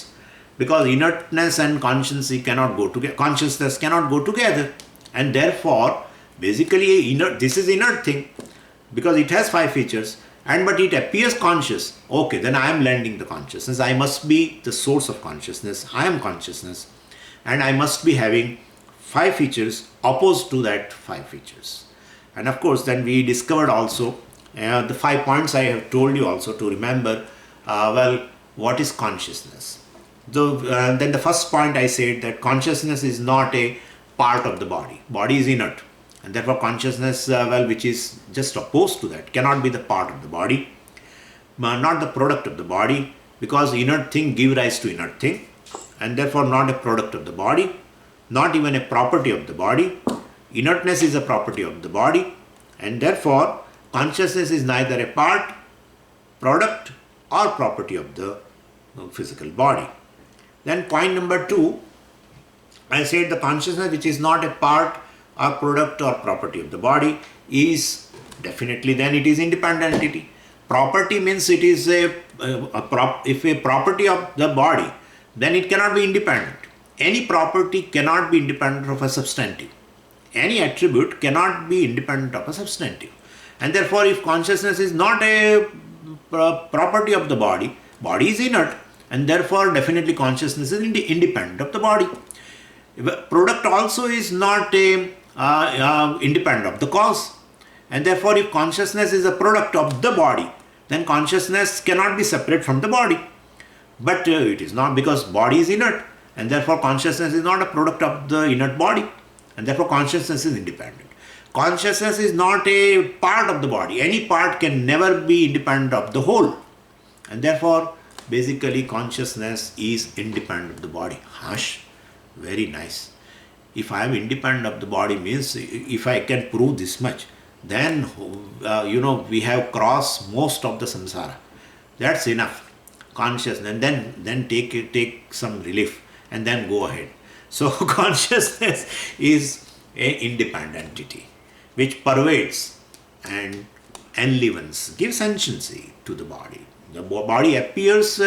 because inertness and consciousness cannot go together, and therefore basically this is inert thing because it has 5 features, and but it appears conscious. Okay, then I am lending the consciousness. I must be the source of consciousness. I am consciousness, and I must be having 5 features opposed to that 5 features. And of course, then we discovered also the 5 points I have told you also to remember. What is consciousness? Then the first point I said that consciousness is not a part of the body. Body is inert, and therefore consciousness, which is just opposed to that, cannot be the part of the body, not the product of the body, because inert thing give rise to inert thing, and therefore not a product of the body, not even a property of the body. Inertness is a property of the body, and therefore consciousness is neither a part, product, or property of the physical body. Then point number 2, I said the consciousness which is not a part or product or property of the body is definitely, then it is independent entity. Property means it is if a property of the body, then it cannot be independent. Any property cannot be independent of a substantive. Any attribute cannot be independent of a substantive. And therefore, if consciousness is not a property of the body, body is inert, and therefore definitely consciousness is independent of the body. Product also is not independent of the cause, and therefore if consciousness is a product of the body, then consciousness cannot be separate from the body. But it is not, because body is inert, and therefore consciousness is not a product of the inert body, and therefore consciousness is independent. Consciousness is not a part of the body. Any part can never be independent of the whole, and therefore basically consciousness is independent of the body. Hush, very nice. If I am independent of the body means, if I can prove this much, then we have crossed most of the samsara. That's enough. Consciousness, and then take some relief, and then go ahead. So consciousness is an independent entity which pervades and enlivens, gives sentiency to the body. The body appears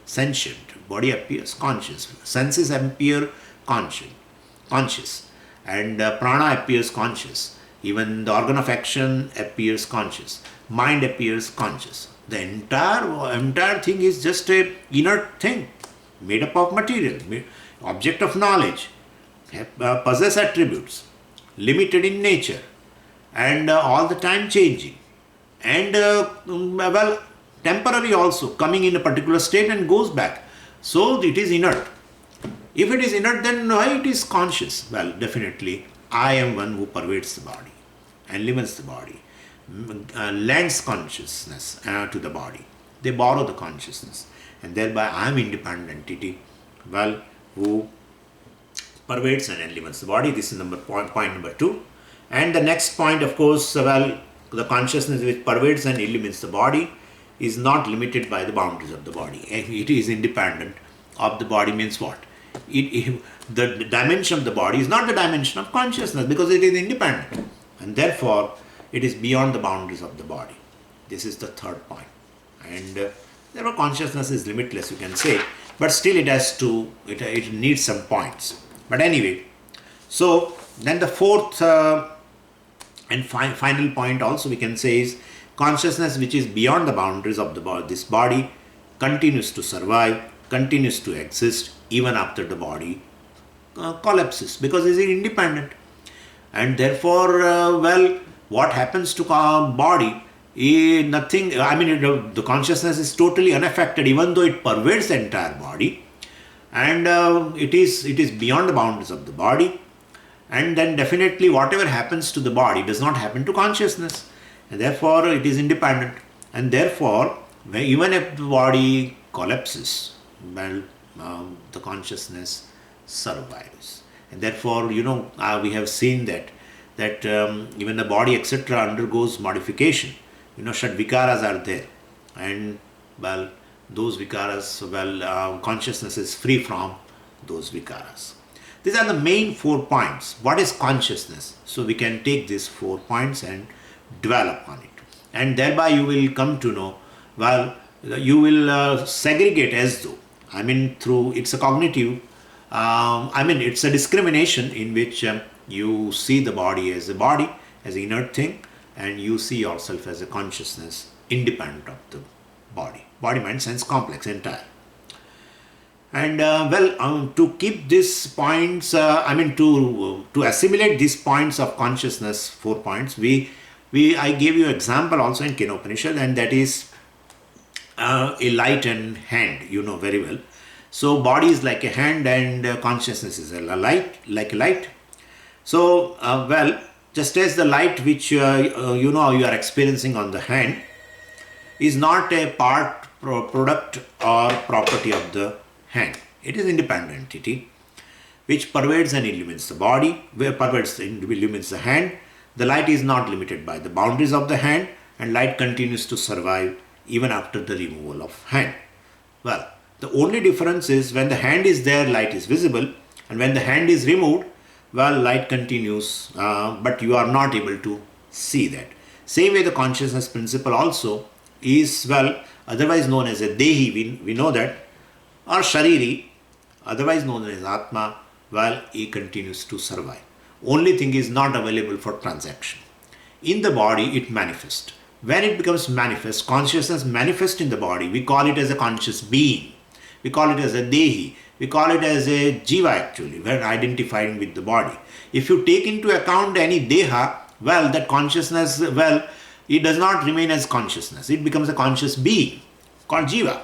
sentient, body appears conscious, senses appear conscious, and prana appears conscious, even the organ of action appears conscious, mind appears conscious. The entire thing is just a inert thing, made up of material, object of knowledge, possess attributes, limited in nature, and all the time changing, and temporary also, coming in a particular state and goes back. So it is inert. If it is inert, then why it is conscious? Well, definitely I am one who pervades the body, enlivens the body, lends consciousness to the body. They borrow the consciousness, and thereby I am independent entity, who pervades and enlivens the body. This is point number 2. And the next point, of course, the consciousness which pervades and illumines the body is not limited by the boundaries of the body. It is independent of the body. Means what? The dimension of the body is not the dimension of consciousness, because it is independent, and therefore it is beyond the boundaries of the body. This is the third point. And therefore consciousness is limitless, you can say, but still it needs some points. But anyway, so then the fourth and final point also we can say is consciousness which is beyond the boundaries of this body continues to survive, continues to exist even after the body collapses, because it is independent. And therefore, what happens to body is nothing. The consciousness is totally unaffected, even though it pervades the entire body, and it is beyond the boundaries of the body. And then definitely whatever happens to the body does not happen to consciousness, and therefore it is independent. And therefore, even if the body collapses, well, the consciousness survives. And therefore, we have seen that even the body, etc., undergoes modification. Shad-vikaras are there. And, well, those vikaras, consciousness is free from those vikaras. These are the main 4 points. What is consciousness? So we can take these 4 points and develop on it. And thereby you will come to know, you will segregate as though, through, it's a cognitive, it's a discrimination in which you see the body, as an inert thing, and you see yourself as a consciousness independent of the body. Body, mind, sense complex, entire. And to keep these points, to assimilate these points of consciousness, 4 points, I gave you example also in Kenopanishad, and that is a light and hand, very well. So body is like a hand and consciousness is a light, like a light. So, just as the light which you are experiencing on the hand is not a product or property of the hand. It is independent entity which pervades and illumines the body, illumines the hand. The light is not limited by the boundaries of the hand, and light continues to survive even after the removal of hand. Well, the only difference is when the hand is there, light is visible, and when the hand is removed, light continues, but you are not able to see that. Same way the consciousness principle also is, otherwise known as a Dehi, we know that, or Shariri, otherwise known as Atma, he continues to survive. Only thing is not available for transaction. In the body, it manifests. When it becomes manifest, consciousness manifests in the body, we call it as a conscious being. We call it as a Dehi. We call it as a Jiva actually, when identifying with the body. If you take into account any Deha, that consciousness, it does not remain as consciousness. It becomes a conscious being called Jiva.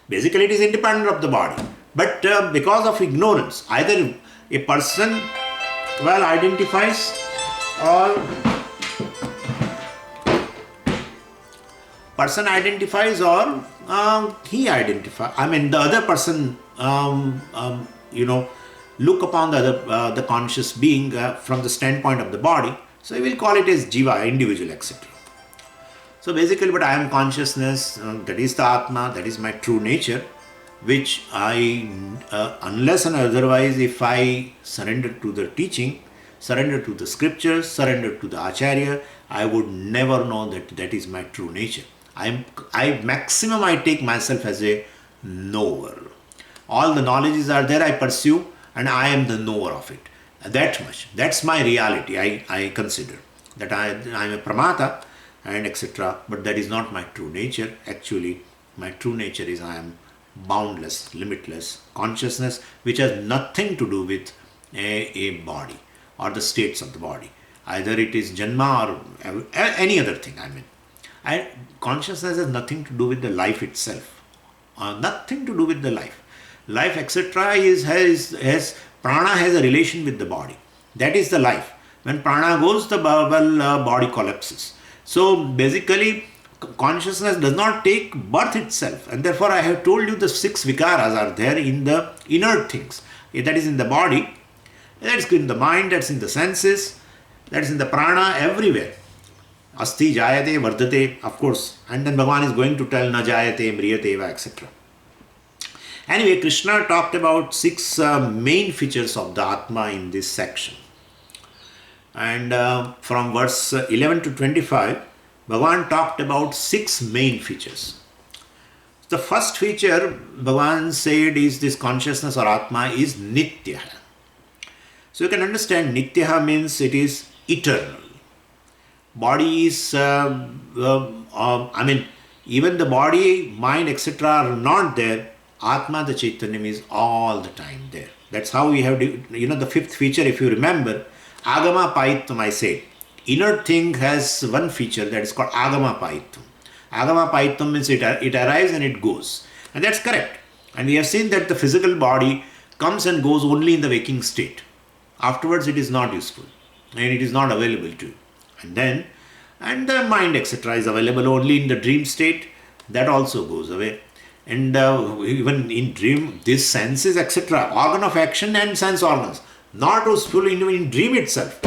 Basically, it is independent of the body. But because of ignorance, either a person identifies or he identifies. The other person, look upon the conscious being from the standpoint of the body. So we will call it as Jiva, individual, etc. So basically, but I am consciousness, that is the Atma, that is my true nature, which I, unless and otherwise, if I surrender to the teaching, surrender to the scriptures, surrender to the Acharya, I would never know that is my true nature. I take myself as a knower. All the knowledges are there, I pursue, and I am the knower of it. That much. That's my reality, I consider. That I am a pramata and etc. But that is not my true nature. Actually, my true nature is I am boundless, limitless consciousness, which has nothing to do with a body or the states of the body. Either it is janma or any other thing, consciousness has nothing to do with the life itself. Nothing to do with the life. Life, etc. has prana has a relation with the body. That is the life. When prana goes, the body collapses. So basically, consciousness does not take birth itself, and therefore I have told you the 6 vikaras are there in the inert things. That is in the body, that is in the mind, that's in the senses, that is in the prana, everywhere. Asti, jayate, vardhate, of course. And then Bhagavan is going to tell na jayate, mriyate, etc. Anyway, Krishna talked about 6 main features of the Atma in this section. And from verse 11 to 25, Bhagavan talked about 6 main features. The first feature Bhagavan said is this consciousness or Atma is Nitya. So you can understand Nitya means it is eternal. Body is, even the body, mind, etc. are not there. Atma, the Chaitanya, is all the time there. That's how we have, the 5th feature, if you remember, Agama Payitvam, I said. Inner thing has one feature that is called Agama Payitvam. Agama Payitvam means it arrives and it goes. And that's correct. And we have seen that the physical body comes and goes only in the waking state. Afterwards, it is not useful and it is not available to you. And the mind, etc. is available only in the dream state. That also goes away. And even in dream, these senses, etc., organ of action and sense organs, not useful in dream itself.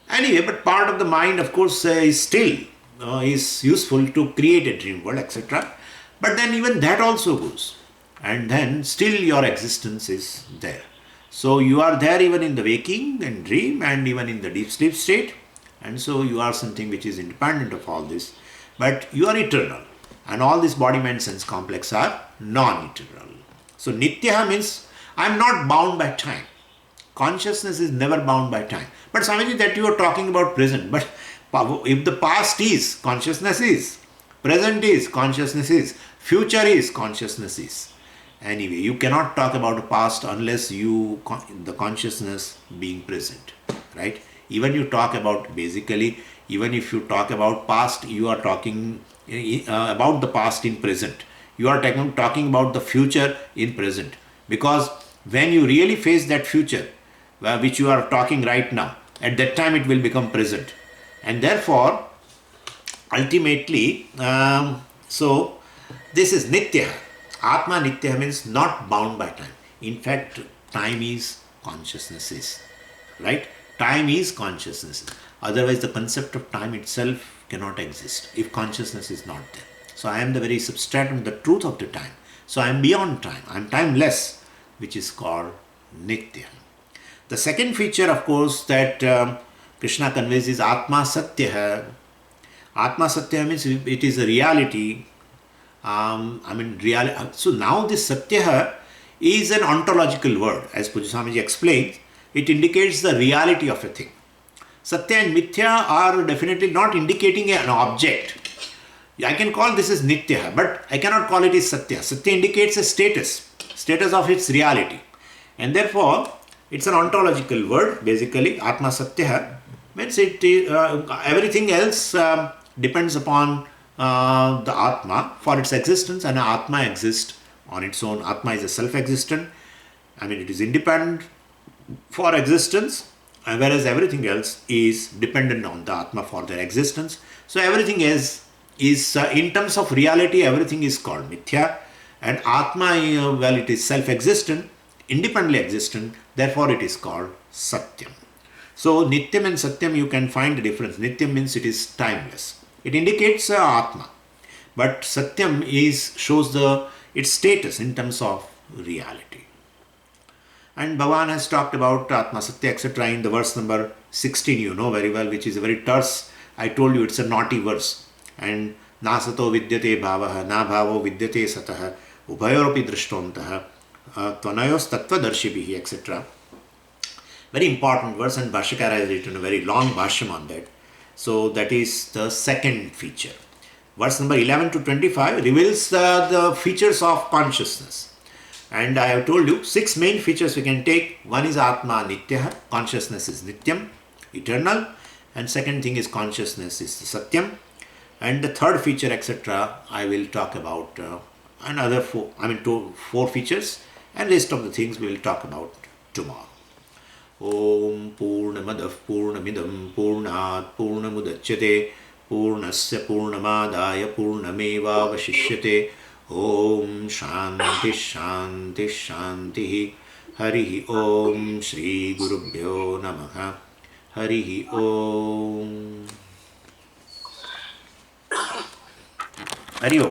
Anyway, but part of the mind, of course, is still is useful to create a dream world, etc. But then even that also goes, and then still your existence is there. So you are there even in the waking and dream, and even in the deep sleep state, and so you are something which is independent of all this. But you are eternal, and all this body, mind, sense complex are non-eternal. So Nitya means I am not bound by time. Consciousness is never bound by time. But Swamiji, that you are talking about present. But if the past is, consciousness is. Present is, consciousness is. Future is, consciousness is. Anyway, you cannot talk about the past unless the consciousness being present. Right? Even you talk about, basically, even if you talk about past, you are talking about the past in present. You are talking about the future in present. Because when you really face that future, which you are talking right now, at that time it will become present. And therefore, ultimately, so this is Nitya. Atma Nitya means not bound by time. In fact, time is consciousnesses. Right? Time is consciousness. Otherwise, the concept of time itself cannot exist if consciousness is not there. So I am the very substratum, the truth of the time. So I am beyond time. I am timeless, which is called Nitya. The second feature, of course, that Krishna conveys is Atma Satya. Atma Satya means it is a reality. Reality. So now this Satya is an ontological word. As Pujya Swamiji explains, it indicates the reality of a thing. Satya and Mithya are definitely not indicating an object. I can call this as Nitya, but I cannot call it as Satya. Satya indicates a status of its reality. And therefore, it's an ontological word, basically. Atma Satya means everything else depends upon the Atma for its existence, and Atma exists on its own. Atma is a self-existent. It is independent for existence, whereas everything else is dependent on the Atma for their existence. So everything is in terms of reality, everything is called Mithya, and Atma, it is self-existent, independently existent, therefore it is called Satyam. So Nityam and Satyam, you can find the difference. Nityam means it is timeless. It indicates Atma, but Satyam shows its status in terms of reality. And Bhagavan has talked about Atma Satya, etc. in the verse number 16, you know very well, which is a very terse. I told you it's a naughty verse. And na sato vidyate bhavaha, na bhavo vidyate sataha, ubhayoropi drishtontaha, tvanayos tattvadarshibhihi, etc. Very important verse, and Bhashyakara has written a very long bhashyam on that. So that is the second feature. Verse number 11 to 25 reveals the features of consciousness. And I have told you 6 main features we can take. One is Atma Nitya, consciousness is Nityam, eternal. And second thing is consciousness is Satyam. And the third feature, etc., I will talk about another 4 features, and rest of the things we will talk about tomorrow. Om Purnamadav Purnamidam Purnat Purnamudachyate Purnasya Purnamadaya Purnameva Vashishyate. Om Shanti Shanti Shanti. Hari Om Shri Gurubhyo Namaha. Hari Om. Hari Om.